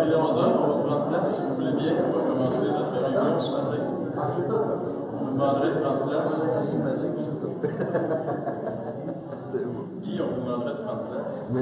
il est 11 heures, on va prendre place si vous voulez bien. On va commencer notre réunion ce matin. On vous demanderait de prendre place. Guy, on vous demanderait de prendre place. Oui.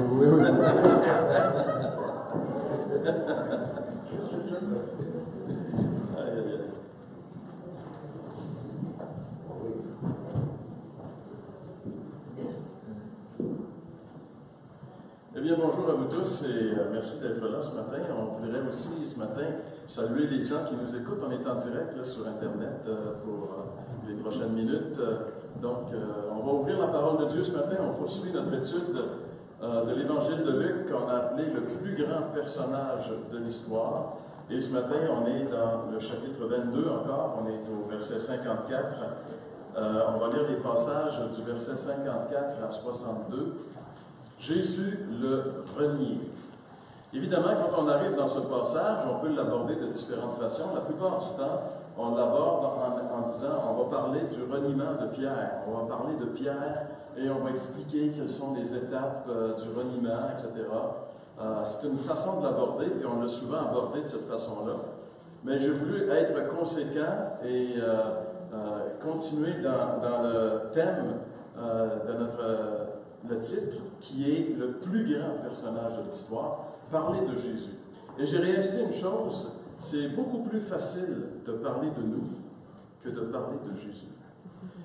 Eh bien, bonjour à vous tous et merci d'être là ce matin. On voudrait aussi ce matin saluer les gens qui nous écoutent. On est en direct là, sur Internet pour les prochaines minutes. Donc, on va ouvrir la parole de Dieu ce matin. On poursuit notre étude de l'Évangile de Luc qu'on a appelé le plus grand personnage de l'histoire. Et ce matin, on est dans le chapitre 22 encore. On est au verset 54. On va lire les passages du verset 54 à 62. Jésus le renié. Évidemment, quand on arrive dans ce passage, on peut l'aborder de différentes façons. La plupart du temps, on l'aborde en disant, on va parler du reniement de Pierre. On va parler de Pierre et on va expliquer quelles sont les étapes du reniement, etc. C'est une façon de l'aborder, et on l'a souvent abordé de cette façon-là. Mais j'ai voulu être conséquent et continuer dans le thème de le titre, qui est le plus grand personnage de l'histoire, parler de Jésus. Et j'ai réalisé une chose, c'est beaucoup plus facile de parler de nous que de parler de Jésus.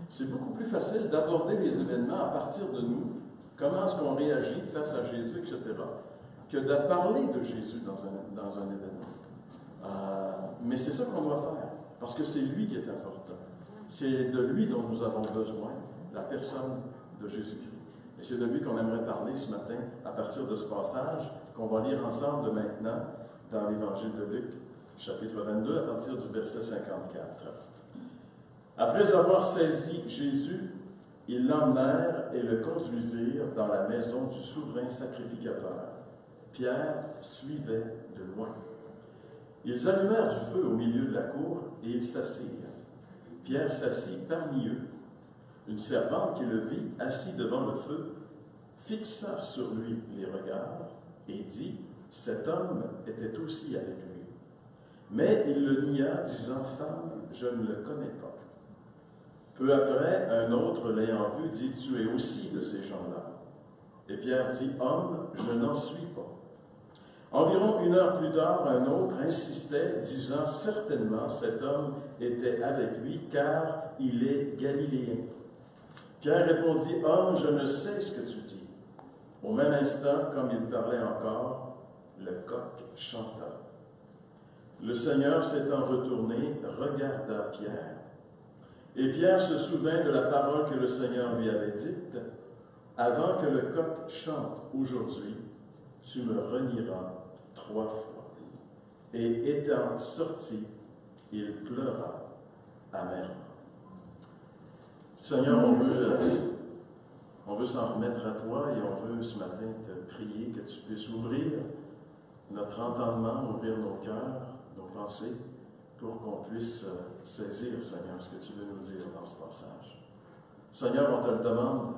C'est beaucoup plus facile d'aborder les événements à partir de nous, comment est-ce qu'on réagit face à Jésus, etc., que de parler de Jésus dans un événement. Mais c'est ça qu'on doit faire, parce que c'est lui qui est important. C'est de lui dont nous avons besoin, la personne de Jésus-Christ. Et c'est de lui qu'on aimerait parler ce matin à partir de ce passage qu'on va lire ensemble maintenant dans l'Évangile de Luc, chapitre 22, à partir du verset 54. Après avoir saisi Jésus, ils l'emmenèrent et le conduisirent dans la maison du souverain sacrificateur. Pierre suivait de loin. Ils allumèrent du feu au milieu de la cour et ils s'assirent. Pierre s'assit parmi eux. Une servante qui le vit assis devant le feu fixa sur lui les regards et dit « Cet homme était aussi avec lui. » Mais il le nia, disant « Femme, je ne le connais pas. » Peu après, un autre, l'ayant vu, dit « Tu es aussi de ces gens-là. » Et Pierre dit « Homme, je n'en suis pas. » Environ 1 heure plus tard, un autre insistait, disant « Certainement, cet homme était avec lui, car il est galiléen. » Pierre répondit « Homme, je ne sais ce que tu dis. » Au même instant, comme il parlait encore, le coq chanta. Le Seigneur s'étant retourné, regarda Pierre. Et Pierre se souvint de la parole que le Seigneur lui avait dite « Avant que le coq chante aujourd'hui, tu me renieras 3 fois. » Et étant sorti, il pleura amèrement. Seigneur, on veut s'en remettre à toi et on veut ce matin te prier que tu puisses ouvrir notre entendement, ouvrir nos cœurs, nos pensées, pour qu'on puisse saisir, Seigneur, ce que tu veux nous dire dans ce passage. Seigneur, on te le demande,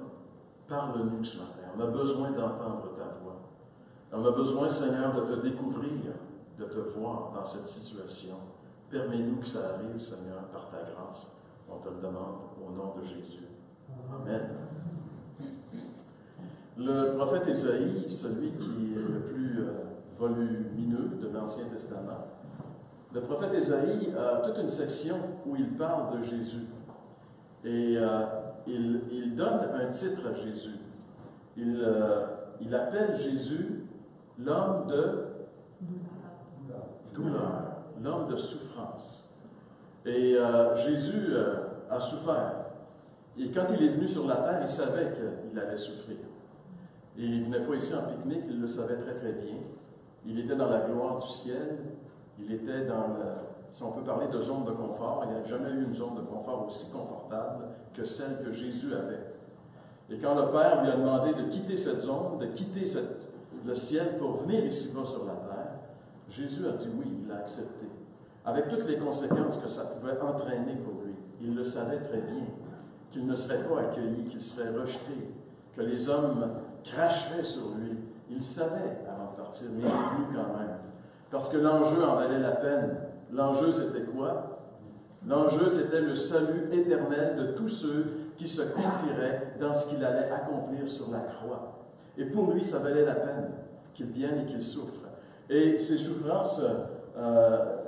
parle-nous ce matin. On a besoin d'entendre ta voix. On a besoin, Seigneur, de te découvrir, de te voir dans cette situation. Permets-nous que ça arrive, Seigneur, par ta grâce. On te le demande au nom de Jésus. Amen. Le prophète Ésaïe, celui qui est le plus volumineux de l'Ancien Testament, le prophète Ésaïe a toute une section où il parle de Jésus. Et il donne un titre à Jésus. Il appelle Jésus l'homme de douleur, l'homme de souffrance. Et Jésus a souffert. Et quand il est venu sur la terre, il savait qu'il allait souffrir. Et il ne venait pas ici en pique-nique, il le savait très très bien. Il était dans la gloire du ciel. Il était dans, si on peut parler de zone de confort, il n'y a jamais eu une zone de confort aussi confortable que celle que Jésus avait. Et quand le Père lui a demandé de quitter cette zone, de quitter le ciel pour venir ici-bas sur la terre, Jésus a dit oui, il a accepté. Avec toutes les conséquences que ça pouvait entraîner pour lui. Il le savait très bien, qu'il ne serait pas accueilli, qu'il serait rejeté, que les hommes cracheraient sur lui. Il le savait avant de partir, mais il est venu quand même. parce que l'enjeu en valait la peine. L'enjeu, c'était quoi? L'enjeu, c'était le salut éternel de tous ceux qui se confieraient dans ce qu'il allait accomplir sur la croix. Et pour lui, ça valait la peine qu'il vienne et qu'il souffre. Et ces souffrances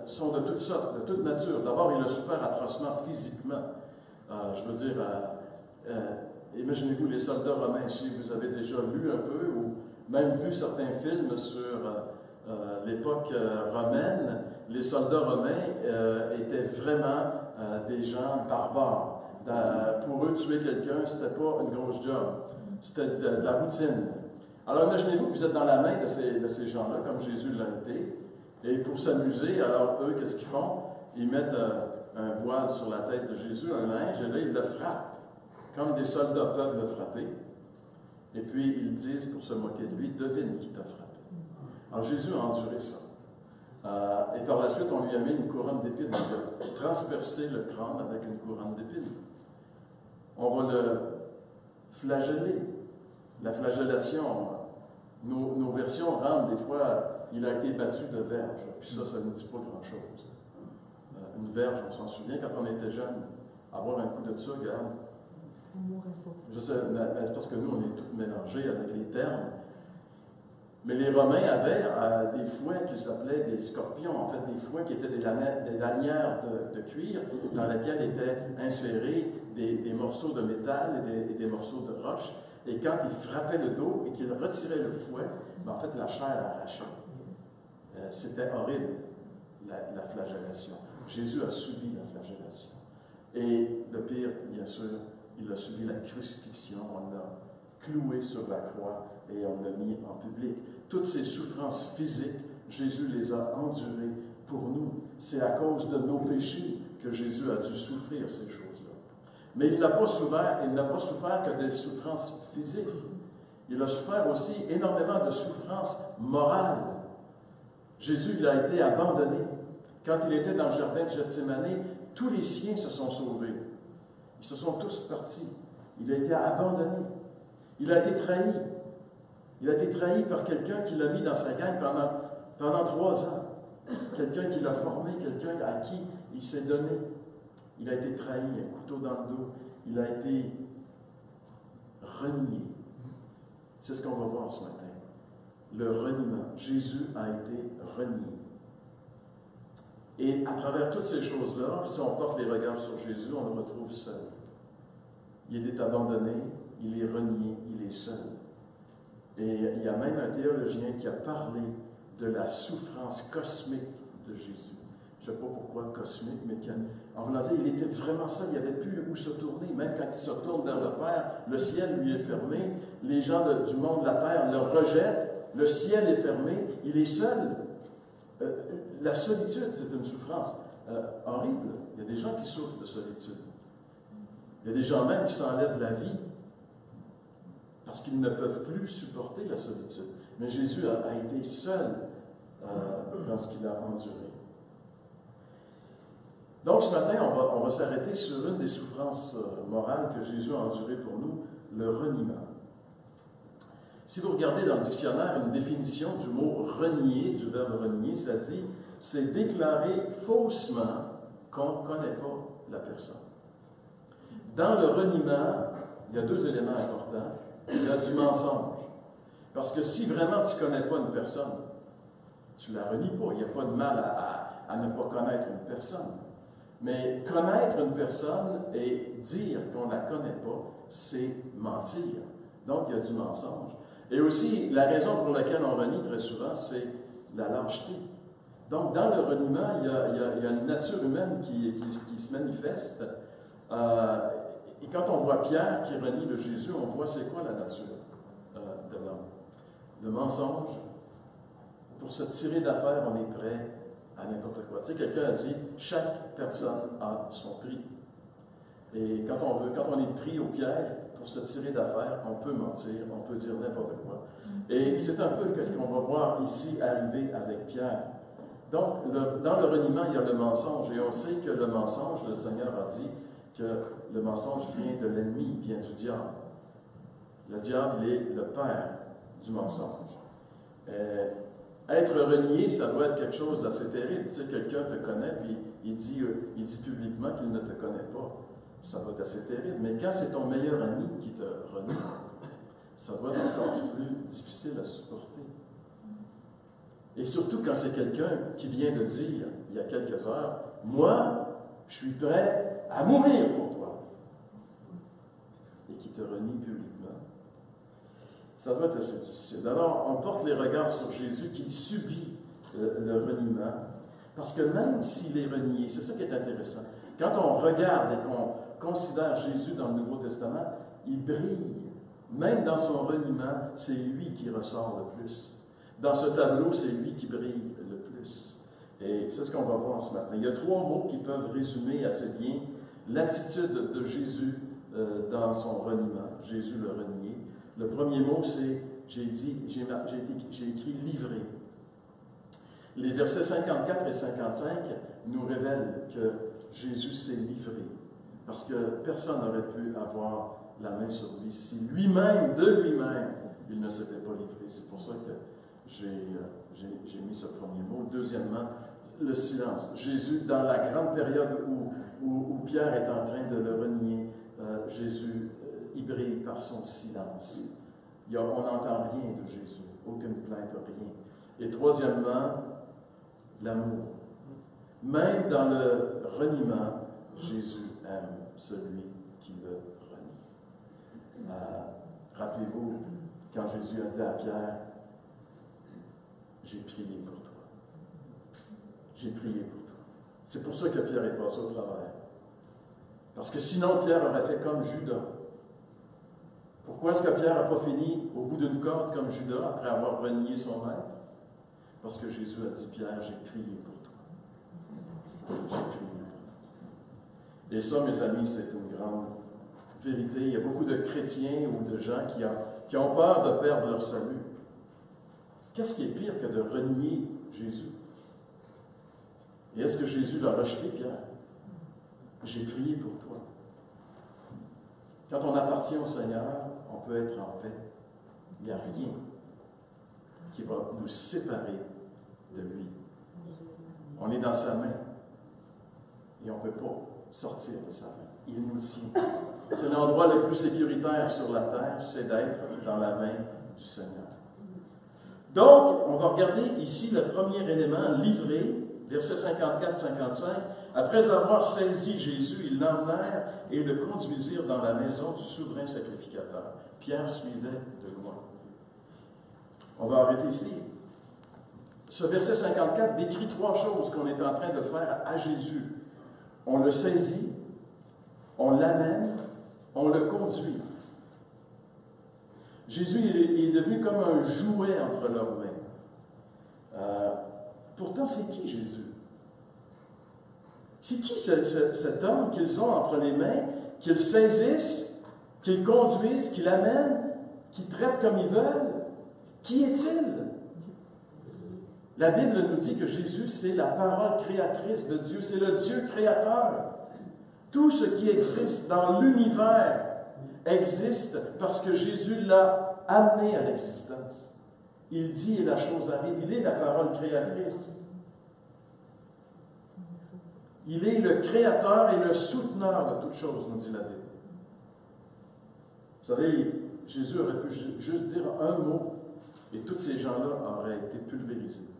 sont de toutes sortes, de toute nature. D'abord, il a souffert atrocement physiquement. Je veux dire, imaginez-vous les soldats romains, si vous avez déjà lu un peu ou même vu certains films sur l'époque romaine, les soldats romains étaient vraiment des gens barbares. Pour eux, tuer quelqu'un, c'était pas une grosse job. C'était de la routine. Alors imaginez-vous que vous êtes dans la main de ces gens-là, comme Jésus l'a été, et pour s'amuser, alors eux, qu'est-ce qu'ils font? Ils mettent un voile sur la tête de Jésus, un linge, et là, ils le frappent, comme des soldats peuvent le frapper. Et puis, ils disent, pour se moquer de lui, devine qui t'a frappé. Alors Jésus a enduré ça. Et par la suite, on lui a mis une couronne d'épines. On a transpercé le crâne avec une couronne d'épines. On va le flageller. La flagellation, nos versions rendent des fois, il a été battu de verge. Puis ça ne dit pas grand-chose. Une verge, on s'en souvient, quand on était jeune, avoir un coup de ça, regarde. Je sais, c'est parce que nous, on est tous mélangés avec les termes. Mais les Romains avaient des fouets qu'ils appelaient des scorpions, en fait des fouets qui étaient des lanières de cuir dans lesquelles étaient insérés des morceaux de métal et des morceaux de roche. Et quand ils frappaient le dos et qu'ils retiraient le fouet, ben en fait la chair arrachait. C'était horrible, la flagellation. Jésus a subi la flagellation. Et le pire, bien sûr, il a subi la crucifixion, on l'a cloué sur la croix et on l'a mis en public. Toutes ces souffrances physiques, Jésus les a endurées pour nous. C'est à cause de nos péchés que Jésus a dû souffrir ces choses-là. Mais il n'a pas souffert que des souffrances physiques. Il a souffert aussi énormément de souffrances morales. Jésus, il a été abandonné. Quand il était dans le jardin de Gethsémani, tous les siens se sont sauvés. Ils se sont tous partis. Il a été abandonné. Il a été trahi. Il a été trahi par quelqu'un qui l'a mis dans sa gang pendant 3 ans. Quelqu'un qui l'a formé, quelqu'un à qui il s'est donné. Il a été trahi, un couteau dans le dos. Il a été renié. C'est ce qu'on va voir ce matin. Le reniement. Jésus a été renié. Et à travers toutes ces choses-là, si on porte les regards sur Jésus, on le retrouve seul. Il est abandonné, il est renié, il est seul. Et il y a même un théologien qui a parlé de la souffrance cosmique de Jésus. Je ne sais pas pourquoi cosmique, mais en voulant dire, il était vraiment seul, il n'y avait plus où se tourner. Même quand il se tourne vers le Père, le ciel lui est fermé, les gens du monde de la terre le rejettent, le ciel est fermé, il est seul. La solitude, c'est une souffrance horrible. Il y a des gens qui souffrent de solitude. Il y a des gens même qui s'enlèvent la vie parce qu'ils ne peuvent plus supporter la solitude. Mais Jésus a été seul dans ce qu'il a enduré. Donc ce matin, on va s'arrêter sur une des souffrances morales que Jésus a endurées pour nous, le reniement. Si vous regardez dans le dictionnaire une définition du mot renier, du verbe renier, ça dit « c'est déclarer faussement qu'on ne connaît pas la personne ». Dans le reniement, il y a 2 éléments importants. Il y a du mensonge. Parce que si vraiment tu ne connais pas une personne, tu ne la renies pas. Il n'y a pas de mal à ne pas connaître une personne. Mais connaître une personne et dire qu'on ne la connaît pas, c'est mentir. Donc, il y a du mensonge. Et aussi, la raison pour laquelle on renie très souvent, c'est la lâcheté. Donc, dans le reniement, il y a une nature humaine qui se manifeste. Et quand on voit Pierre qui renie de Jésus, on voit c'est quoi la nature de l'homme. Le mensonge. Pour se tirer d'affaire, on est prêt à n'importe quoi. Tu sais, quelqu'un a dit, chaque personne a son prix. Et quand on est pris au piège, pour se tirer d'affaire, on peut mentir, on peut dire n'importe quoi. Et c'est un peu ce qu'on va voir ici arriver avec Pierre. Donc, dans le reniement, il y a le mensonge. Et on sait que le mensonge, le Seigneur a dit que le mensonge vient de l'ennemi, vient du diable. Le diable est le père du mensonge. être renié, ça doit être quelque chose d'assez terrible. Tu sais, quelqu'un te connaît, puis il dit publiquement qu'il ne te connaît pas. Ça doit être assez terrible. Mais quand c'est ton meilleur ami qui te renie, ça doit être encore plus difficile à supporter. Et surtout quand c'est quelqu'un qui vient de dire, il y a quelques heures, « Moi, je suis prêt à mourir pour toi. » Et qui te renie publiquement. Ça doit être assez difficile. Alors, on porte les regards sur Jésus qui subit le reniement, parce que même s'il est renié, c'est ça qui est intéressant. Quand on regarde et qu'on considère Jésus dans le Nouveau Testament, il brille. Même dans son reniement, c'est lui qui ressort le plus. Dans ce tableau, c'est lui qui brille le plus. Et c'est ce qu'on va voir ce matin. Il y a 3 mots qui peuvent résumer assez bien l'attitude de Jésus dans son reniement. Jésus le renié. Le premier mot, c'est, j'ai écrit « livré ». Les versets 54 et 55 nous révèlent que Jésus s'est livré, parce que personne n'aurait pu avoir la main sur lui si lui-même, de lui-même, il ne s'était pas livré. C'est pour ça que j'ai mis ce premier mot. Deuxièmement, le silence. Jésus, dans la grande période où Pierre est en train de le renier, Jésus, il brille par son silence. On n'entend rien de Jésus, aucune plainte, rien. Et troisièmement, l'amour. Même dans le reniement, Jésus aime celui qui le renie. Rappelez-vous, quand Jésus a dit à Pierre, « J'ai prié pour toi. J'ai prié pour toi. » C'est pour ça que Pierre est passé au travers. Parce que sinon, Pierre aurait fait comme Judas. Pourquoi est-ce que Pierre n'a pas fini au bout d'une corde comme Judas après avoir renié son maître? Parce que Jésus a dit, Pierre, j'ai prié pour toi. J'ai prié pour toi. Et ça, mes amis, c'est une grande vérité. Il y a beaucoup de chrétiens ou de gens qui ont peur de perdre leur salut. Qu'est-ce qui est pire que de renier Jésus? Et est-ce que Jésus l'a rejeté, Pierre? J'ai prié pour toi. Quand on appartient au Seigneur, on peut être en paix. Il n'y a rien qui va nous séparer de lui. On est dans sa main et on ne peut pas sortir de sa main. Il nous tient. C'est l'endroit le plus sécuritaire sur la terre, c'est d'être dans la main du Seigneur. Donc, on va regarder ici le premier élément, livré, versets 54-55. Après avoir saisi Jésus, ils l'emmenèrent et le conduisirent dans la maison du souverain sacrificateur. Pierre suivait de loin. On va arrêter ici. Ce verset 54 décrit 3 choses qu'on est en train de faire à Jésus. On le saisit, on l'amène, on le conduit. Jésus il est devenu comme un jouet entre leurs mains. Pourtant, c'est qui Jésus? C'est qui cet homme qu'ils ont entre les mains, qu'ils saisissent, qu'ils conduisent, qu'ils amènent, qu'ils traitent comme ils veulent? Qui est-il? La Bible nous dit que Jésus, c'est la parole créatrice de Dieu, c'est le Dieu créateur. Tout ce qui existe dans l'univers existe parce que Jésus l'a amené à l'existence. Il dit et la chose arrive. Il est la parole créatrice. Il est le créateur et le souteneur de toutes choses, nous dit la Bible. Vous savez, Jésus aurait pu juste dire un mot et tous ces gens-là auraient été pulvérisés.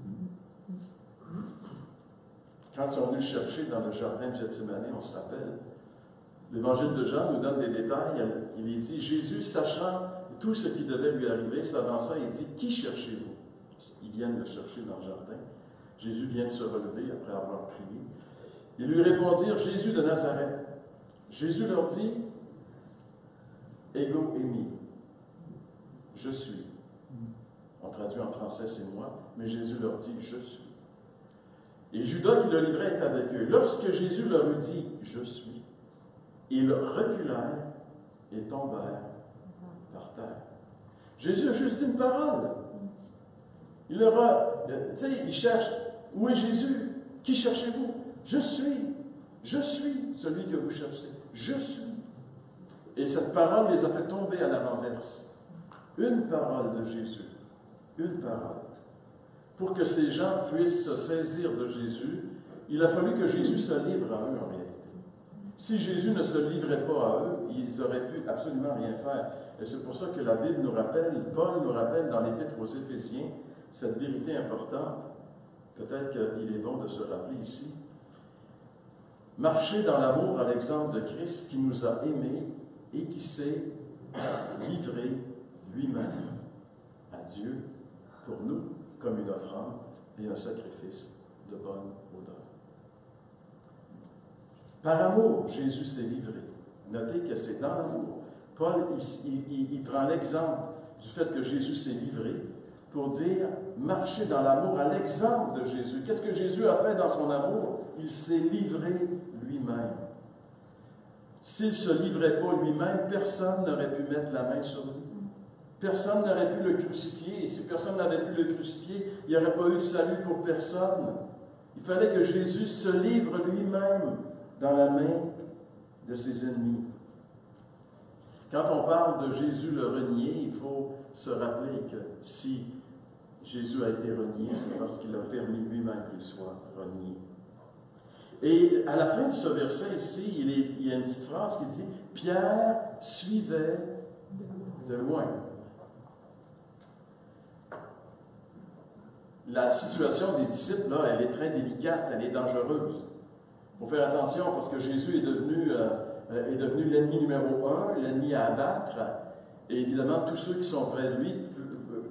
Quand ils sont venus le chercher dans le jardin de Gethsémani, on se rappelle, l'Évangile de Jean nous donne des détails. Il dit, Jésus, sachant tout ce qui devait lui arriver, s'avança et dit, « Qui cherchez-vous? » Ils viennent le chercher dans le jardin. Jésus vient de se relever après avoir prié. Ils lui répondirent, « Jésus de Nazareth. » Jésus leur dit, « Ego eimi. » Je suis. On traduit en français, c'est moi, mais Jésus leur dit, « Je suis. » Et Judas qui le livrait est avec eux. Lorsque Jésus leur eut dit, « Je suis », ils reculèrent et tombèrent par terre. Jésus a juste dit une parole. Il leur a, il cherche, où est Jésus? Qui cherchez-vous? Je suis celui que vous cherchez. Je suis. Et cette parole les a fait tomber à la renverse. Une parole de Jésus. Une parole. pour que ces gens puissent se saisir de Jésus, il a fallu que Jésus se livre à eux en réalité. Si Jésus ne se livrait pas à eux, ils auraient pu absolument rien faire. Et c'est pour ça que la Bible nous rappelle, Paul nous rappelle dans l'Épître aux Éphésiens, cette vérité importante. Peut-être qu'il est bon de se rappeler ici. Marcher dans l'amour à l'exemple de Christ qui nous a aimés et qui s'est livré lui-même à Dieu pour nous comme une offrande et un sacrifice de bonne odeur. Par amour, Jésus s'est livré. Notez que c'est dans l'amour. Paul, il prend l'exemple du fait que Jésus s'est livré pour dire marcher dans l'amour à l'exemple de Jésus. Qu'est-ce que Jésus a fait dans son amour? Il s'est livré lui-même. S'il ne se livrait pas lui-même, personne n'aurait pu mettre la main sur lui. Personne n'aurait pu le crucifier. Et si personne n'avait pu le crucifier, il n'y aurait pas eu de salut pour personne. Il fallait que Jésus se livre lui-même dans la main de ses ennemis. Quand on parle de Jésus le renié, il faut se rappeler que si Jésus a été renié, c'est parce qu'il a permis lui-même qu'il soit renié. Et à la fin de ce verset ici, il y a une petite phrase qui dit « Pierre suivait de loin ». La situation des disciples, là, elle est très délicate, elle est dangereuse. Il faut faire attention parce que Jésus est devenu l'ennemi numéro 1, l'ennemi à abattre. Et évidemment, tous ceux qui sont près de lui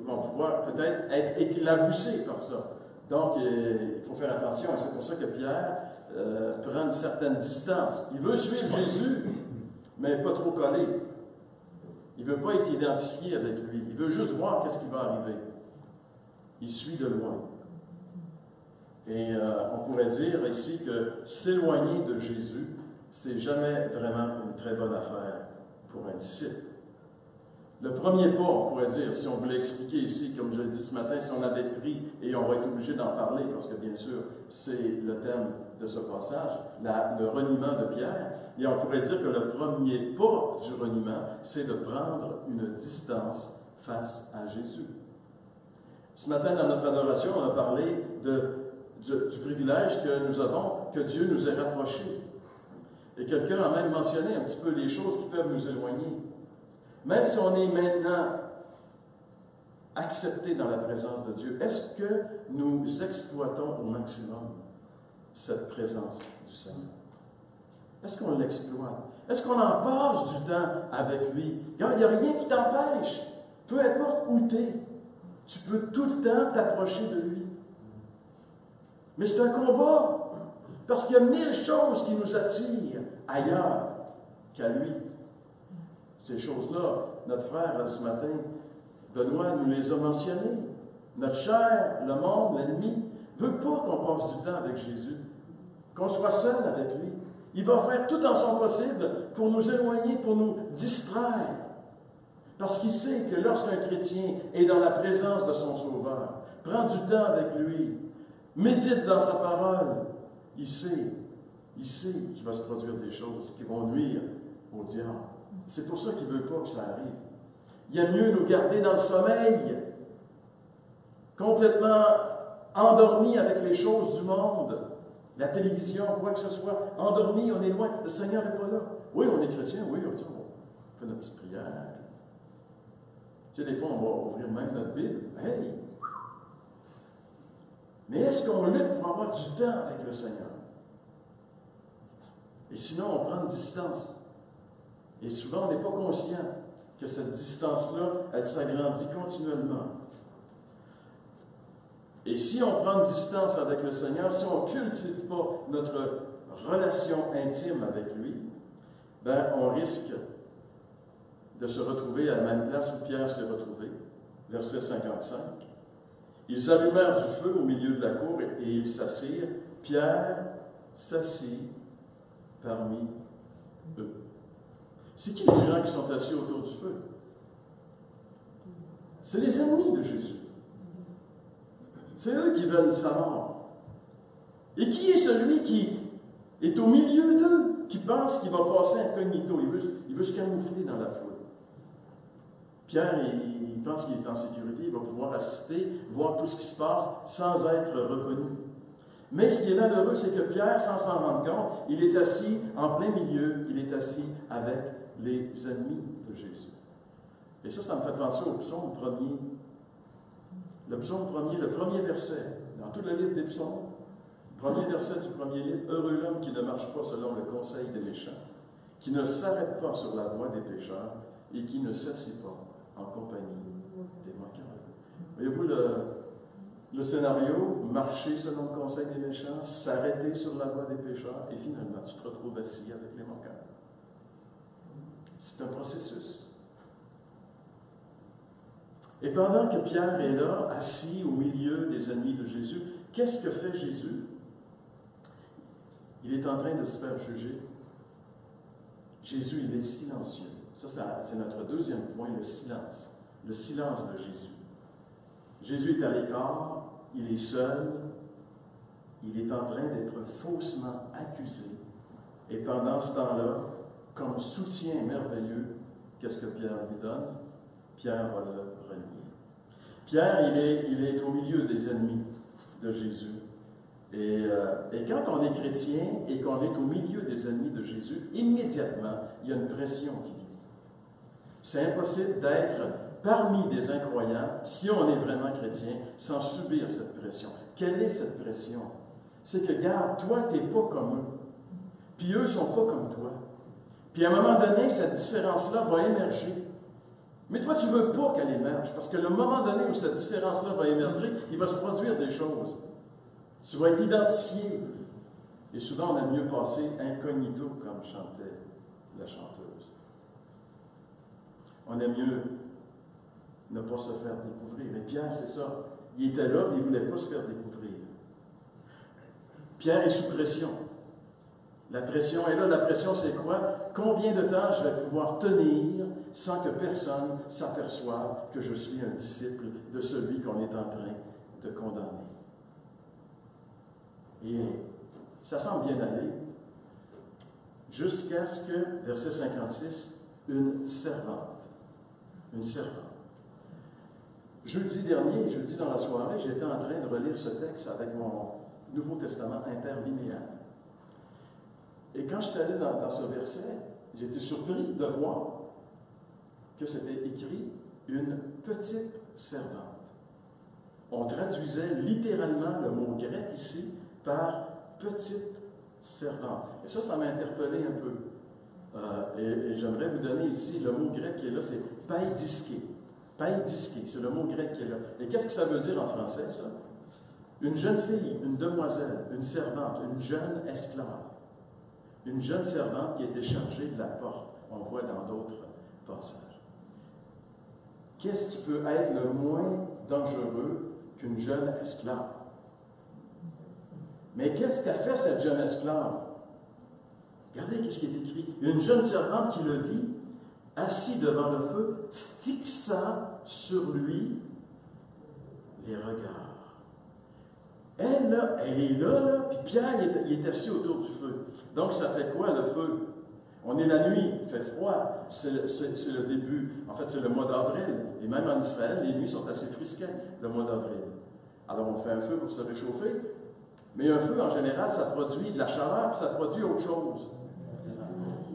vont pouvoir peut-être être éclaboussés par ça. Donc, il faut faire attention. Et c'est pour ça que Pierre prend une certaine distance. Il veut suivre Jésus, mais pas trop collé. Il ne veut pas être identifié avec lui. Il veut juste voir qu'est-ce qui va arriver. Il suit de loin. Et on pourrait dire ici que s'éloigner de Jésus, c'est jamais vraiment une très bonne affaire pour un disciple. Le premier pas, on pourrait dire, si on voulait expliquer ici, comme je l'ai dit ce matin, si on avait pris, et on va être obligé d'en parler, parce que bien sûr, c'est le thème de ce passage, le reniement de Pierre, et on pourrait dire que le premier pas du reniement, c'est de prendre une distance face à Jésus. Ce matin, dans notre adoration, on a parlé du privilège que nous avons, que Dieu nous ait rapprochés. Et quelqu'un a même mentionné un petit peu les choses qui peuvent nous éloigner. Même si on est maintenant accepté dans la présence de Dieu, est-ce que nous exploitons au maximum cette présence du Seigneur? Est-ce qu'on l'exploite? Est-ce qu'on en passe du temps avec lui? Il n'y a rien qui t'empêche. Peu importe où tu es, tu peux tout le temps t'approcher de lui. Mais c'est un combat, parce qu'il y a 1000 choses qui nous attirent ailleurs qu'à lui. Ces choses-là, notre frère, ce matin, Benoît nous les a mentionnées. Notre chair, le monde, l'ennemi, ne veut pas qu'on passe du temps avec Jésus, qu'on soit seul avec lui. Il va faire tout en son possible pour nous éloigner, pour nous distraire. Parce qu'il sait que lorsqu'un chrétien est dans la présence de son Sauveur, prend du temps avec lui, médite dans sa parole, il sait qu'il va se produire des choses qui vont nuire au diable. C'est pour ça qu'il ne veut pas que ça arrive. Il aime mieux nous garder dans le sommeil, complètement endormis avec les choses du monde, la télévision, quoi que ce soit, endormis, on est loin, le Seigneur n'est pas là. Oui, on est chrétien, oui, on fait notre petite prière. Tu sais, des fois, on va ouvrir même notre Bible. Hey! Mais est-ce qu'on lutte pour avoir du temps avec le Seigneur? Et sinon, on prend une distance. Et souvent, on n'est pas conscient que cette distance-là, elle s'agrandit continuellement. Et si on prend une distance avec le Seigneur, si on ne cultive pas notre relation intime avec lui, ben, on risque de se retrouver à la même place où Pierre s'est retrouvé. Verset 55. Ils allumèrent du feu au milieu de la cour et ils s'assirent. Pierre s'assit parmi eux. C'est qui les gens qui sont assis autour du feu? C'est les ennemis de Jésus. C'est eux qui veulent sa mort. Et qui est celui qui est au milieu d'eux, qui pense qu'il va passer incognito? Il veut se camoufler dans la foule. Pierre, il pense qu'il est en sécurité, il va pouvoir assister, voir tout ce qui se passe sans être reconnu. Mais ce qui est malheureux, c'est que Pierre, sans s'en rendre compte, il est assis en plein milieu, il est assis avec les ennemis de Jésus. Et ça me fait penser au psaume premier. Le psaume premier, le premier verset, dans tout le livre des psaumes, premier verset du premier livre, « Heureux l'homme qui ne marche pas selon le conseil des méchants, qui ne s'arrête pas sur la voie des pécheurs et qui ne s'assied pas en compagnie des moqueurs. » Voyez-vous le scénario, marcher selon le conseil des méchants, s'arrêter sur la voie des pécheurs, et finalement, tu te retrouves assis avec les moqueurs. C'est un processus. Et pendant que Pierre est là, assis au milieu des ennemis de Jésus, qu'est-ce que fait Jésus? Il est en train de se faire juger. Jésus, il est silencieux. Ça, c'est notre deuxième point, le silence. Le silence de Jésus. Jésus est à l'écart, il est seul, il est en train d'être faussement accusé. Et pendant ce temps-là, comme soutien merveilleux, qu'est-ce que Pierre lui donne? Pierre va le renier. Pierre, il est au milieu des ennemis de Jésus. Et quand on est chrétien et qu'on est au milieu des ennemis de Jésus, immédiatement, il y a une pression qui vient. C'est impossible d'être parmi des incroyants, si on est vraiment chrétien, sans subir cette pression. Quelle est cette pression? C'est que, regarde, toi, tu n'es pas comme eux. Puis eux ne sont pas comme toi. Puis à un moment donné, cette différence-là va émerger. Mais toi, tu ne veux pas qu'elle émerge, parce que le moment donné où cette différence-là va émerger, il va se produire des choses. Tu vas être identifié. Et souvent, on a mieux passé incognito, comme chantait la chanteuse. On aime mieux ne pas se faire découvrir. Et Pierre, c'est ça. Il était là, mais il ne voulait pas se faire découvrir. Pierre est sous pression. La pression est là. La pression, c'est quoi? Combien de temps je vais pouvoir tenir sans que personne s'aperçoive que je suis un disciple de celui qu'on est en train de condamner? Et ça semble bien aller, jusqu'à ce que, verset 56, une servante. Jeudi dernier, jeudi dans la soirée, j'étais en train de relire ce texte avec mon Nouveau Testament interlinéaire. Et quand je suis allé dans ce verset, j'ai été surpris de voir que c'était écrit « une petite servante ». On traduisait littéralement le mot grec ici par « petite servante ». Et ça m'a interpellé un peu. Et j'aimerais vous donner ici le mot grec qui est là, c'est « paidiské ». Paidiské, c'est le mot grec qui est là. Et qu'est-ce que ça veut dire en français, ça? Une jeune fille, une demoiselle, une servante, une jeune esclave. Une jeune servante qui était chargée de la porte. On voit dans d'autres passages. Qu'est-ce qui peut être le moins dangereux qu'une jeune esclave? Mais qu'est-ce qu'a fait cette jeune esclave? Regardez ce qui est écrit. Une jeune servante qui le vit, assis devant le feu, fixa sur lui les regards. Elle, là, elle est là, puis Pierre, il est assis autour du feu. Donc, ça fait quoi, le feu? On est la nuit, il fait froid, c'est le début, en fait, c'est le mois d'avril. Et même en Israël, les nuits sont assez frisquettes, le mois d'avril. Alors, on fait un feu pour se réchauffer, mais un feu, en général, ça produit de la chaleur, puis ça produit autre chose.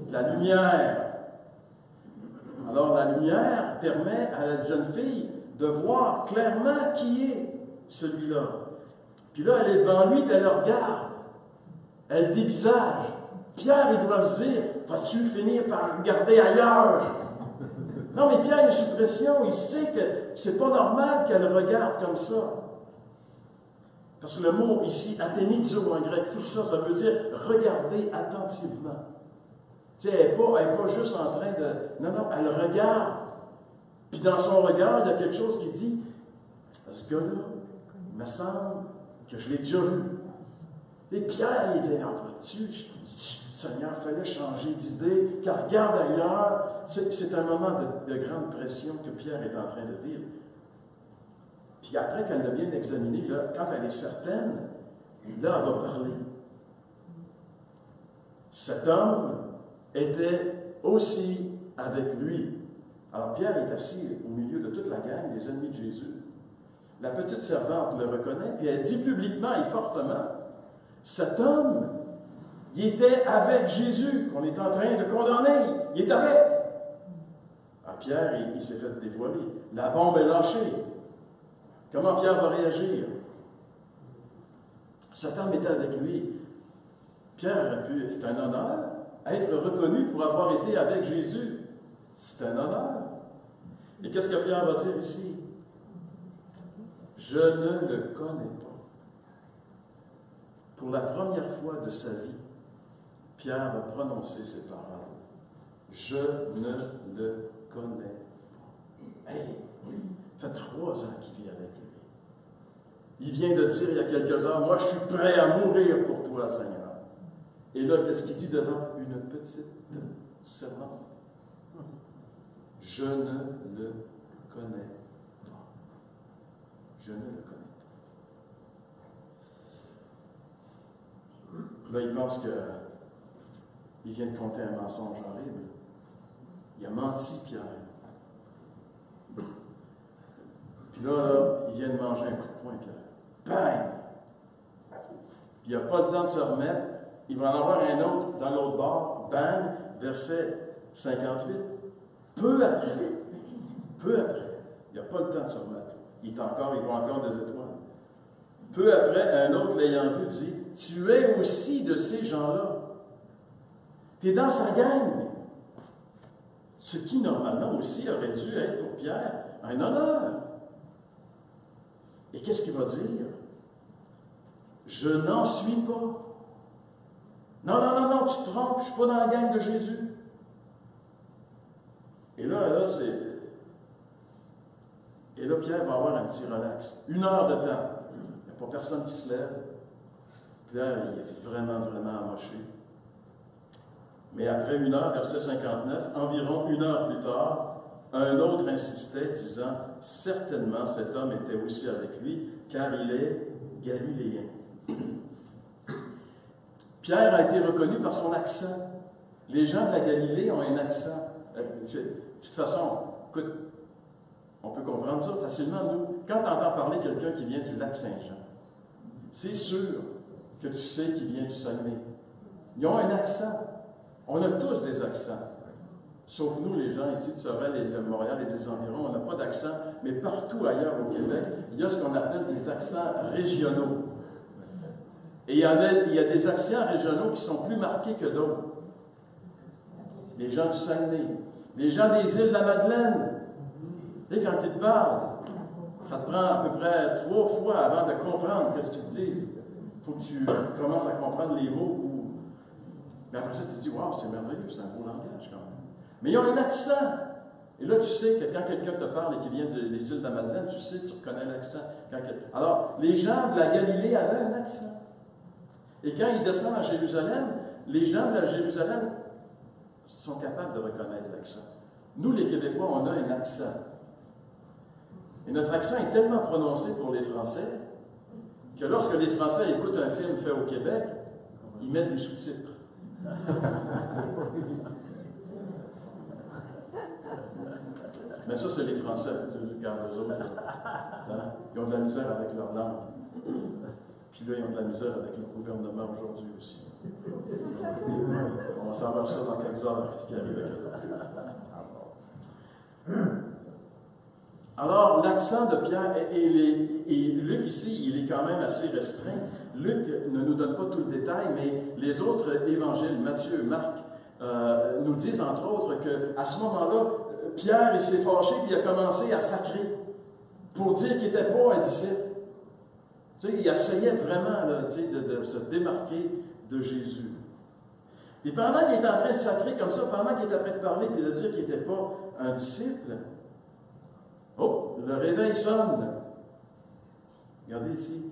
De la lumière. Alors, la lumière permet à la jeune fille de voir clairement qui est celui-là. Puis là, elle est devant lui, puis elle le regarde. Elle dévisage. Pierre, il doit se dire, vas-tu finir par regarder ailleurs? Non, mais Pierre est sous pression. Il sait que c'est pas normal qu'elle regarde comme ça. Parce que le mot ici, athénizo en grec, fixa, ça veut dire regarder attentivement. Tu sais, elle n'est pas juste en train de... Non, elle regarde. Puis dans son regard, il y a quelque chose qui dit, ce gars-là, il me semble que je l'ai déjà vu. Et Pierre, il était là-dessus. Seigneur, il fallait changer d'idée, qu'elle regarde ailleurs. C'est un moment de grande pression que Pierre est en train de vivre. Puis après qu'elle l'a bien examiné, là, quand elle est certaine, là, elle va parler. Cet homme était aussi avec lui. Alors Pierre est assis au milieu de toute la gang des ennemis de Jésus. La petite servante le reconnaît, puis elle dit publiquement et fortement, cet homme, il était avec Jésus, qu'on est en train de condamner. Il est avec. À Pierre, il s'est fait dévoiler. La bombe est lâchée. Comment Pierre va réagir? Cet homme était avec lui. Pierre aurait pu, c'est un honneur, être reconnu pour avoir été avec Jésus. C'est un honneur. Et qu'est-ce que Pierre va dire ici? Je ne le connais pas. Pour la première fois de sa vie, Pierre va prononcer ces paroles. Je ne le connais pas. Hey, ça fait 3 ans qu'il vit avec lui. Il vient de dire il y a quelques heures, moi je suis prêt à mourir pour toi, Seigneur. Et là, qu'est-ce qu'il dit devant une petite servante? Je ne le connais pas. Je ne le connais pas. Là, il pense qu'il vient de conter un mensonge horrible. Il a menti, Pierre. Puis là, il vient de manger un coup de poing, Pierre. Bang! Puis il n'a pas le temps de se remettre. Il va en avoir un autre dans l'autre bord. Bang! Verset 58. Peu après, il n'a pas le temps de se remettre. Il voit encore des étoiles. Peu après, un autre l'ayant vu dit, tu es aussi de ces gens-là. Tu es dans sa gang. Ce qui, normalement, aussi aurait dû être pour Pierre un honneur. Et qu'est-ce qu'il va dire? Je n'en suis pas. Non, tu te trompes, je ne suis pas dans la gang de Jésus. Et là, Pierre va avoir un petit relax. 1 heure de temps. Il n'y a pas personne qui se lève. Pierre, il est vraiment, vraiment amoché. Mais après 1 heure, verset 59, environ 1 heure plus tard, un autre insistait, disant, certainement cet homme était aussi avec lui, car il est galiléen. Pierre a été reconnu par son accent. Les gens de la Galilée ont un accent. De toute façon, écoute, on peut comprendre ça facilement, nous. Quand tu entends parler quelqu'un qui vient du lac Saint-Jean, c'est sûr que tu sais qu'il vient du Saguenay. Ils ont un accent. On a tous des accents. Sauf nous, les gens ici de Sorel et de Montréal et des environs, on n'a pas d'accent. Mais partout ailleurs au Québec, il y a ce qu'on appelle des accents régionaux. Et il y a des accents régionaux qui sont plus marqués que d'autres. Les gens du Saguenay, les gens des îles de la Madeleine. Et quand ils te parlent, ça te prend à peu près 3 fois avant de comprendre ce qu'ils te disent. Il faut que tu commences à comprendre les mots. Mais après ça, tu te dis, waouh, c'est merveilleux, c'est un beau langage quand même. Mais ils ont un accent. Et là, tu sais que quand quelqu'un te parle et qu'il vient des îles de la Madeleine, tu sais, tu reconnais l'accent. Alors, les gens de la Galilée avaient un accent. Et quand ils descendent à Jérusalem, les gens de la Jérusalem sont capables de reconnaître l'accent. Nous, les Québécois, on a un accent. Et notre accent est tellement prononcé pour les Français que lorsque les Français écoutent un film fait au Québec, ils mettent des sous-titres. Mais ça, c'est les Français. Regarde eux autres. Hein? Ils ont de la misère avec leur langue. Puis là, ils ont de la misère avec le gouvernement aujourd'hui aussi. On va savoir ça dans quelques heures, ce qui arrive avec eux. Alors, l'accent de Pierre, et Luc ici, il est quand même assez restreint. Luc ne nous donne pas tout le détail, mais les autres évangiles, Matthieu, Marc, nous disent entre autres qu'à ce moment-là, Pierre, il s'est fâché et il a commencé à sacrer pour dire qu'il n'était pas un disciple. Tu sais, il essayait vraiment là, tu sais, de se démarquer de Jésus. Et pendant qu'il était en train de sacrer comme ça, pendant qu'il était en train de parler et de dire qu'il n'était pas un disciple, oh, le réveil sonne. Regardez ici,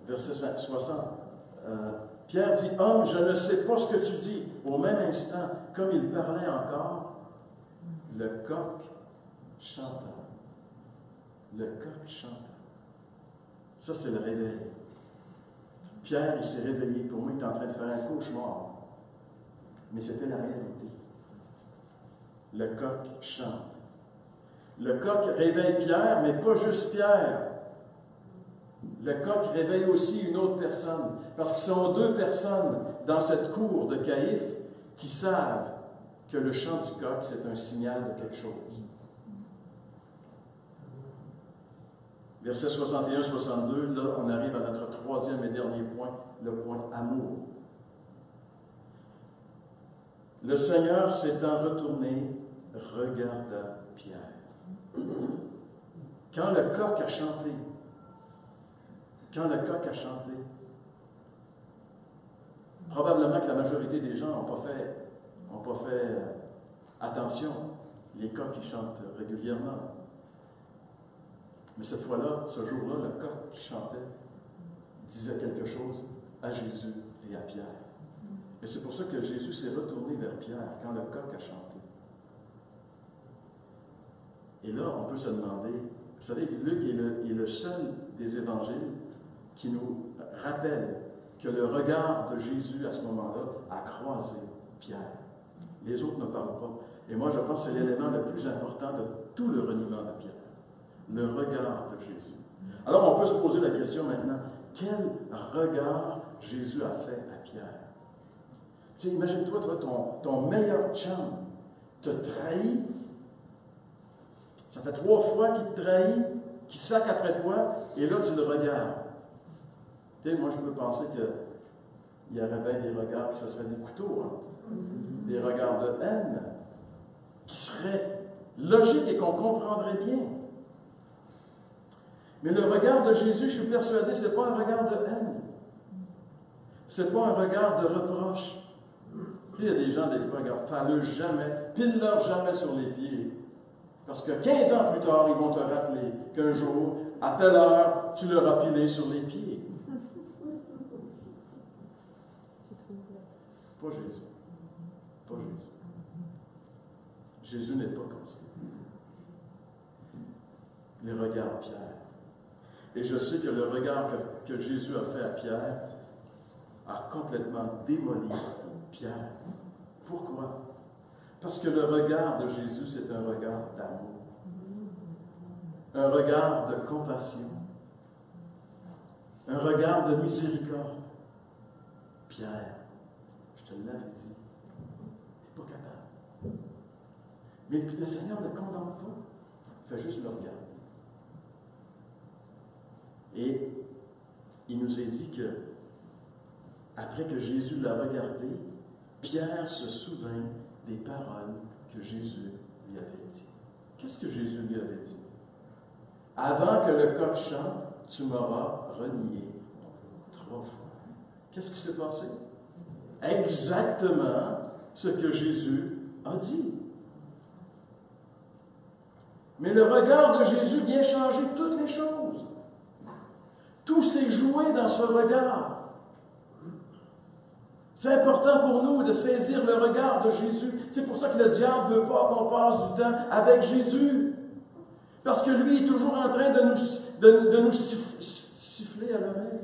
verset 60. Pierre dit, « Homme, je ne sais pas ce que tu dis. » Au même instant, comme il parlait encore, le coq chanta. Le coq chanta. Ça, c'est le réveil. Pierre, il s'est réveillé. Pour moi, il était en train de faire un cauchemar. Mais c'était la réalité. Le coq chante. Le coq réveille Pierre, mais pas juste Pierre. Le coq réveille aussi une autre personne, parce qu'ils sont deux personnes dans cette cour de Caïphe qui savent que le chant du coq, c'est un signal de quelque chose. Versets 61-62, là, on arrive à notre troisième et dernier point, le point amour. Le Seigneur s'étant retourné, regarda Pierre. Quand le coq a chanté, probablement que la majorité des gens n'ont pas fait attention. Les coqs, ils chantent régulièrement. Mais cette fois-là, ce jour-là, le coq qui chantait disait quelque chose à Jésus et à Pierre. Et c'est pour ça que Jésus s'est retourné vers Pierre quand le coq a chanté. Et là, on peut se demander, vous savez, Luc est le seul des évangiles qui nous rappelle que le regard de Jésus à ce moment-là a croisé Pierre. Les autres ne parlent pas. Et moi, je pense que c'est l'élément le plus important de tout le reniement de Pierre. Le regard de Jésus. Alors, on peut se poser la question maintenant, quel regard Jésus a fait à Pierre? Tu sais, imagine-toi, ton meilleur chum te trahit. Ça fait 3 fois qu'il te trahit, qu'il sac après toi, et là, tu le regardes. Tu sais, moi, je peux penser qu'il y aurait bien des regards qui se seraient des couteaux, hein? Des regards de haine, qui seraient logiques et qu'on comprendrait bien. Mais le regard de Jésus, je suis persuadé, ce n'est pas un regard de haine. Ce n'est pas un regard de reproche. Tu sais, il y a des gens, des fois, regarde, fais-le jamais, pile-leur jamais sur les pieds. Parce que 15 ans plus tard, ils vont te rappeler qu'un jour, à telle heure, tu leur as pilé sur les pieds. Pas Jésus. Pas Jésus. Jésus n'est pas comme ça. Les regards Pierre. Et je sais que le regard que Jésus a fait à Pierre a complètement démoli Pierre. Pourquoi? Parce que le regard de Jésus, c'est un regard d'amour. Un regard de compassion. Un regard de miséricorde. Pierre, je te l'avais dit, tu n'es pas capable. Mais le Seigneur ne condamne pas. Il fait juste le regarder. Et il nous a dit que, après que Jésus l'a regardé, Pierre se souvint des paroles que Jésus lui avait dit. Qu'est-ce que Jésus lui avait dit? Avant que le coq chante, tu m'auras renié 3 fois. Qu'est-ce qui s'est passé? Exactement ce que Jésus a dit. Mais le regard de Jésus vient changer toutes les choses. Tout s'est joué dans ce regard. C'est important pour nous de saisir le regard de Jésus. C'est pour ça que le diable ne veut pas qu'on passe du temps avec Jésus. Parce que lui est toujours en train de nous siffler à l'oreille.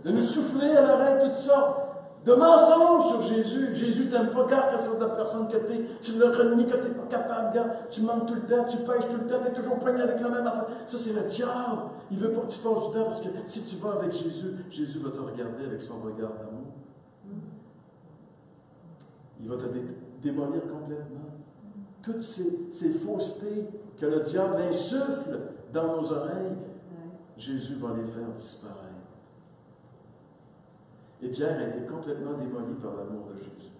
De nous souffler à l'oreille toutes sortes de mensonges sur Jésus. Jésus t'aime pas, car quelle sorte de personne que tu es. Tu le renies, que tu n'es pas capable, gars. Tu manques tout le temps, tu pêches tout le temps, tu es toujours pogné avec la même affaire. Ça, c'est le diable. Il veut pas que tu passes du temps parce que si tu vas avec Jésus, Jésus va te regarder avec son regard d'amour. Il va te démolir complètement. Toutes ces faussetés que le diable insuffle dans nos oreilles, Jésus va les faire disparaître. Et Pierre a été complètement démoli par l'amour de Jésus.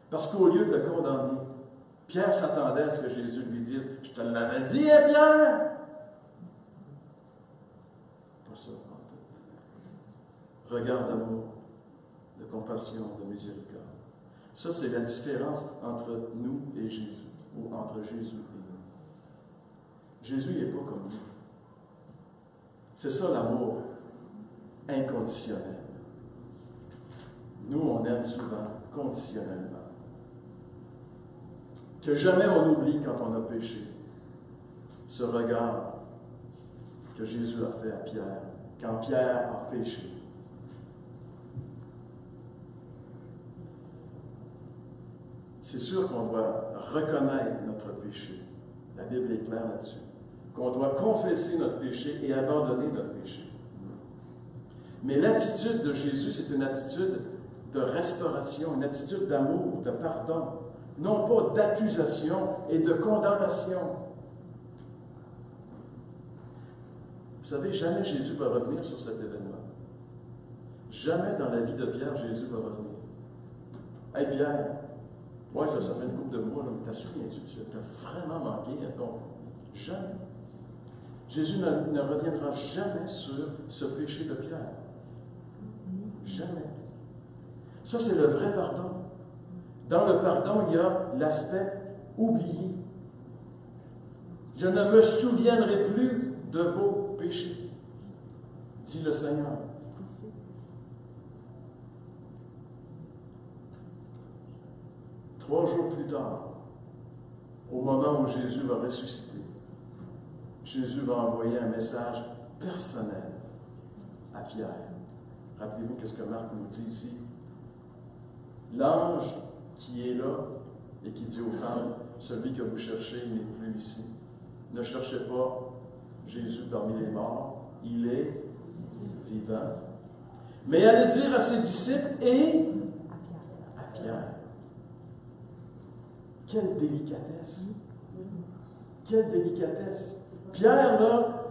Parce qu'au lieu de le condamner, Pierre s'attendait à ce que Jésus lui dise « Je te l'avais dit, hein, Pierre! » Pas ça, en tout. Regard d'amour, de compassion, de miséricorde. Ça, c'est la différence entre nous et Jésus, ou entre Jésus et nous. Jésus n'est pas comme nous. C'est ça l'amour inconditionnel. Nous, on aime souvent conditionnellement. Que jamais on oublie quand on a péché ce regard que Jésus a fait à Pierre, quand Pierre a péché. C'est sûr qu'on doit reconnaître notre péché. La Bible est claire là-dessus. qu'on doit confesser notre péché et abandonner notre péché. Mais l'attitude de Jésus, c'est une attitude de restauration, une attitude d'amour, de pardon, non pas d'accusation et de condamnation. Vous savez, jamais Jésus va revenir sur cet événement. Jamais dans la vie de Pierre, Jésus va revenir. « Hey Pierre, ouais, ça fait une couple de mois, là, mais t'as souviens-tu, tu as vraiment manqué à ton... » Jamais. Jésus ne reviendra jamais sur ce péché de Pierre. Jamais. Ça, c'est le vrai pardon. Dans le pardon, il y a l'aspect oublié. Je ne me souviendrai plus de vos péchés, dit le Seigneur. Trois jours plus tard, au moment où Jésus va ressusciter, Jésus va envoyer un message personnel à Pierre. Rappelez-vous qu'est-ce que Marc nous dit ici. L'ange qui est là et qui dit aux femmes, celui que vous cherchez, il n'est plus ici. Ne cherchez pas Jésus parmi les morts, il est vivant. Mais allez dire à ses disciples et à Pierre. Quelle délicatesse! Quelle délicatesse! Pierre, là,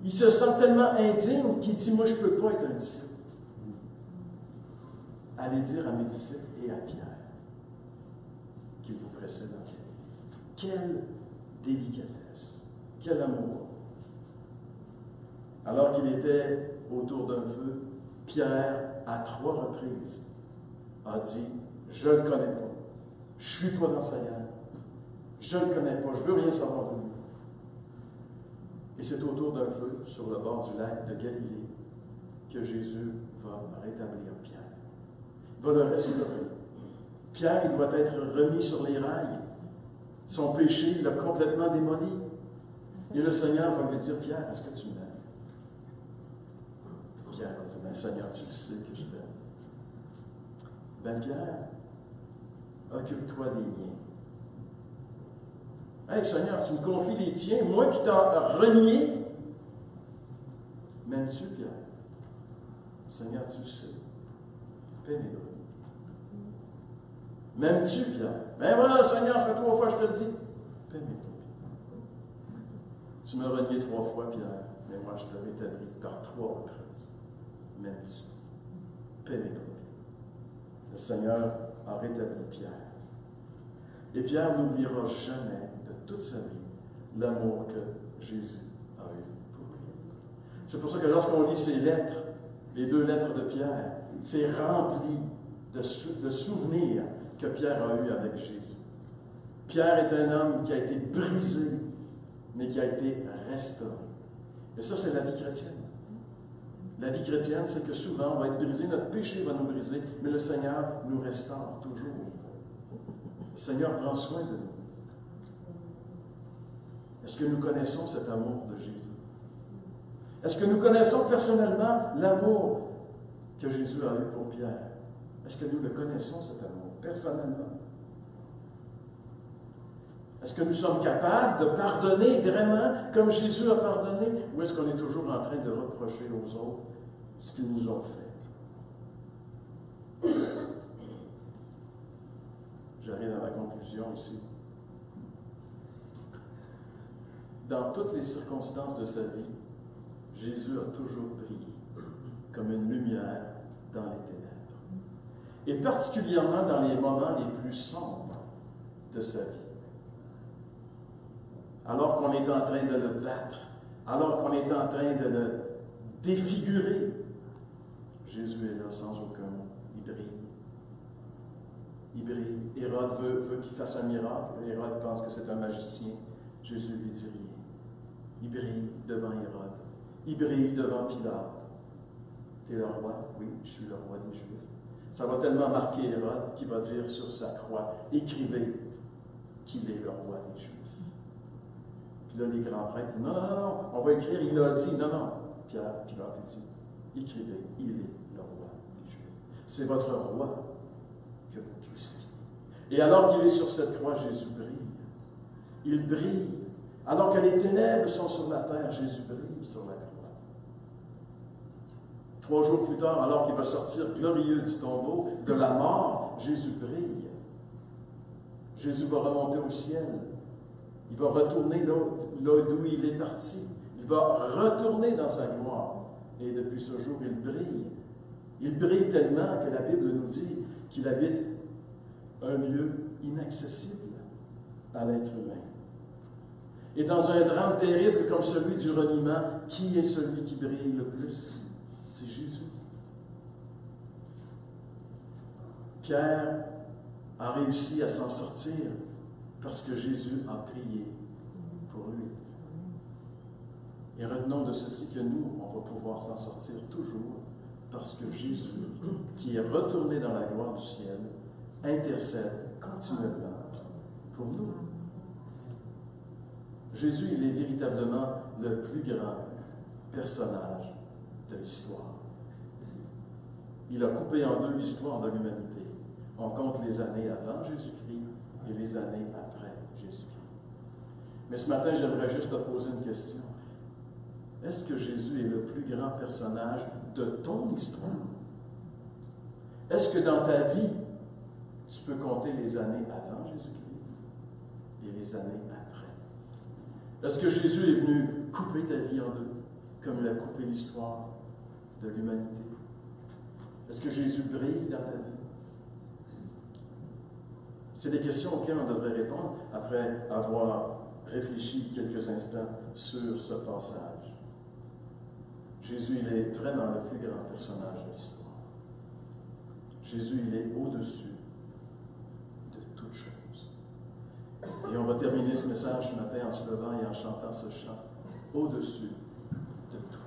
il se sent tellement indigne qu'il dit, moi, je ne peux pas être un disciple. Allez dire à mes disciples et à Pierre qu'il vous précède en quête. Quelle délicatesse! Quel amour! Alors qu'il était autour d'un feu, Pierre, à 3 reprises, a dit, je ne le connais pas. Je ne suis pas dans sa gang. Je ne le connais pas. Je ne veux rien savoir de lui. Et c'est autour d'un feu, sur le bord du lac de Galilée, que Jésus va rétablir Pierre. Va le restaurer. Pierre, il doit être remis sur les rails. Son péché, il l'a complètement démoli. Et le Seigneur va lui dire, Pierre, est-ce que tu m'aimes? Pierre va dire, ben Seigneur, tu le sais que je t'aime. Ben Pierre, occupe-toi des miens. Hey Seigneur, tu me confies les tiens, moi qui t'en renié. M'aimes-tu, Pierre? Seigneur, tu le sais. Paie mes brebis. M'aimes-tu, Pierre? Ben voilà, Seigneur, ça fait 3 fois que je te le dis. Paie mes brebis. Tu m'as renié 3 fois, Pierre, mais moi je te rétablis par 3 reprises. M'aimes-tu? Paie mes brebis. Le Seigneur a rétabli Pierre. Et Pierre n'oubliera jamais de toute sa vie l'amour que Jésus a eu pour lui. C'est pour ça que lorsqu'on lit ces lettres, les 2 lettres de Pierre, c'est rempli de souvenirs que Pierre a eu avec Jésus. Pierre est un homme qui a été brisé, mais qui a été restauré. Et ça, c'est la vie chrétienne. La vie chrétienne, c'est que souvent, on va être brisé, notre péché va nous briser, mais le Seigneur nous restaure toujours. Le Seigneur prend soin de nous. Est-ce que nous connaissons cet amour de Jésus? Est-ce que nous connaissons personnellement l'amour que Jésus a eu pour Pierre? Est-ce que nous le connaissons, cet amour, personnellement? Est-ce que nous sommes capables de pardonner vraiment comme Jésus a pardonné? Ou est-ce qu'on est toujours en train de reprocher aux autres ce qu'ils nous ont fait? J'arrive à ma conclusion ici. Dans toutes les circonstances de sa vie, Jésus a toujours brillé comme une lumière dans les ténèbres. Et particulièrement dans les moments les plus sombres de sa vie. Alors qu'on est en train de le battre, alors qu'on est en train de le défigurer, Jésus est là sans aucun mot. Il brille. Il brille. Hérode veut qu'il fasse un miracle. Hérode pense que c'est un magicien. Jésus lui dit rien. Il brille devant Hérode. Il brille devant Pilate. T'es le roi? Oui, je suis le roi des Juifs. Ça va tellement marquer Hérode qu'il va dire sur sa croix, écrivez qu'il est le roi des Juifs. Puis là, les grands prêtres disent, non, on va écrire, il a dit, non. Pilate dit, écrivez, il est le roi des Juifs. C'est votre roi que vous crucifiez. Et alors qu'il est sur cette croix, Jésus brille. Il brille Alors que les ténèbres sont sur la terre, Jésus brille sur la croix. 3 jours plus tard, alors qu'il va sortir glorieux du tombeau, de la mort, Jésus brille. Jésus va remonter au ciel. Il va retourner là d'où il est parti. Il va retourner dans sa gloire. Et depuis ce jour, il brille. Il brille tellement que la Bible nous dit qu'il habite un lieu inaccessible à l'être humain. Et dans un drame terrible comme celui du reniement, qui est celui qui brille le plus? C'est Jésus. Pierre a réussi à s'en sortir parce que Jésus a prié pour lui. Et retenons de ceci que nous, on va pouvoir s'en sortir toujours parce que Jésus, qui est retourné dans la gloire du ciel, intercède continuellement pour nous. Jésus, il est véritablement le plus grand personnage de l'histoire. Il a coupé en deux l'histoire de l'humanité. On compte les années avant Jésus-Christ et les années après Jésus-Christ. Mais ce matin, j'aimerais juste te poser une question. Est-ce que Jésus est le plus grand personnage de ton histoire? Est-ce que dans ta vie, tu peux compter les années avant Jésus-Christ et les années après? Est-ce que Jésus est venu couper ta vie en deux, comme il a coupé l'histoire de l'humanité? Est-ce que Jésus brille dans ta vie? C'est des questions auxquelles on devrait répondre après avoir réfléchi quelques instants sur ce passage. Jésus, il est vraiment le plus grand personnage de l'histoire. Jésus, il est au-dessus de toutes choses. Et on va terminer ce message ce matin en se levant et en chantant ce chant. Au-dessus de tout.